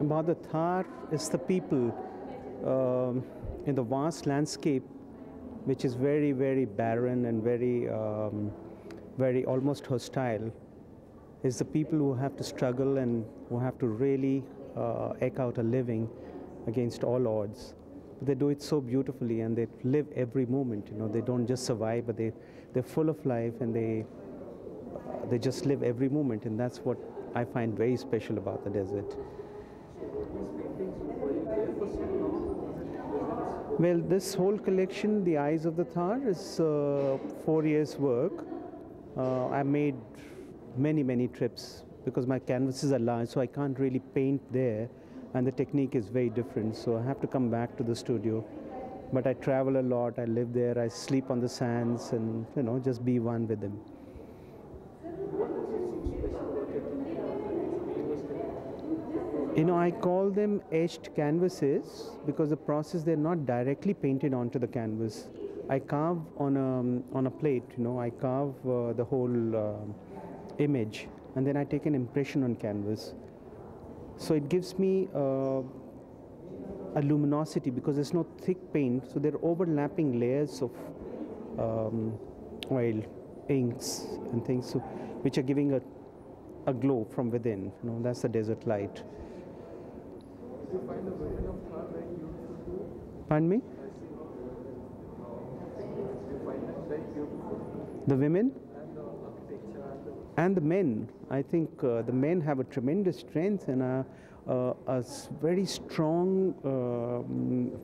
about the Thar is the people in the vast landscape, which is very, very barren and very almost hostile, is the people who have to struggle and who have to really eke out a living against all odds. But they do it so beautifully, and they live every moment. You know, they don't just survive, but they're full of life, and they just live every moment, and that's what I find very special about the desert. Well, this whole collection, The Eyes of the Thar, is 4 years' work. I made many trips because my canvases are large, so I can't really paint there, and the technique is very different, so I have to come back to the studio. But I travel a lot, I live there, I sleep on the sands, and just be one with them. I call them etched canvases because the process, they're not directly painted onto the canvas. I carve on a plate, I carve the whole image, and then I take an impression on canvas. So it gives me a luminosity because there's no thick paint, so there are overlapping layers of oil, inks, and things, which are giving a glow from within. That's the desert light. Did you find the women of Thar very beautiful? Pardon me? Did you find them very beautiful? The women? And the architecture and the men. I think the men have a tremendous strength and a very strong,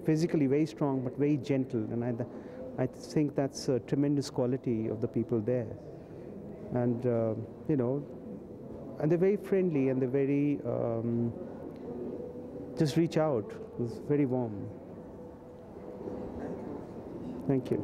physically very strong, but very gentle. And I think that's a tremendous quality of the people there. And and they're very friendly, and they're very just reach out. It's very warm. Thank you.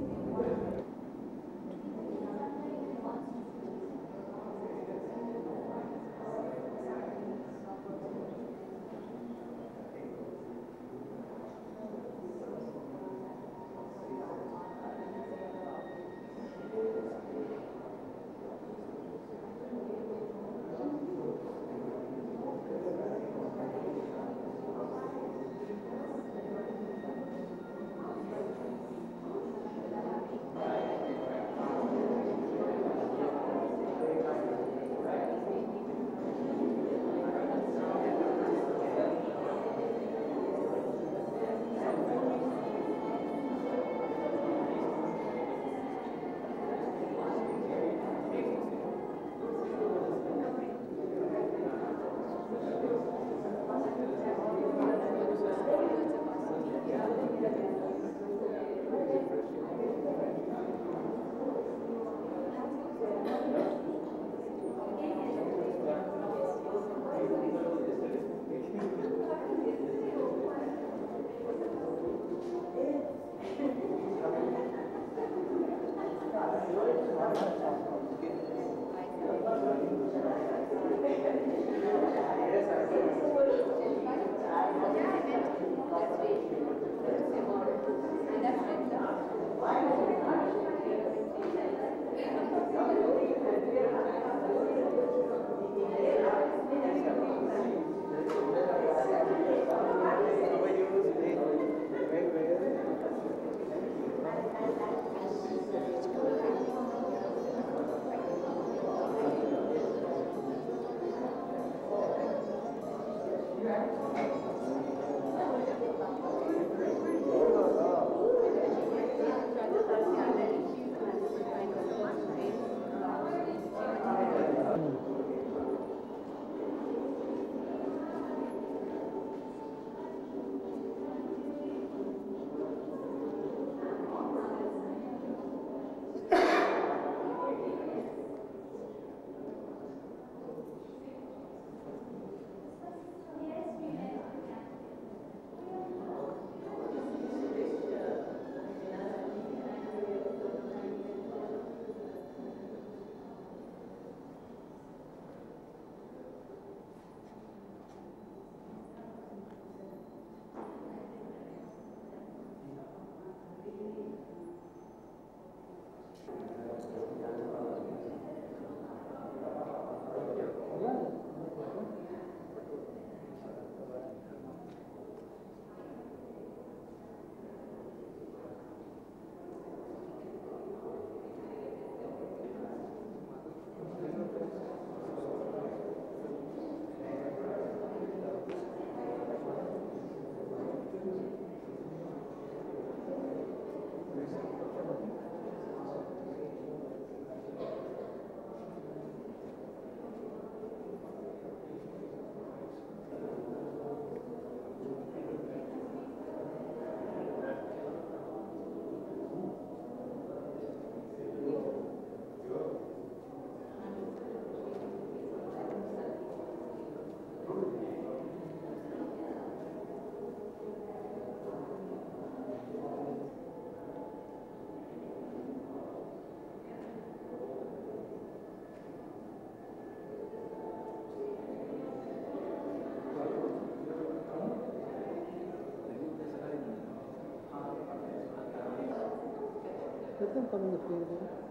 them come in the plane again?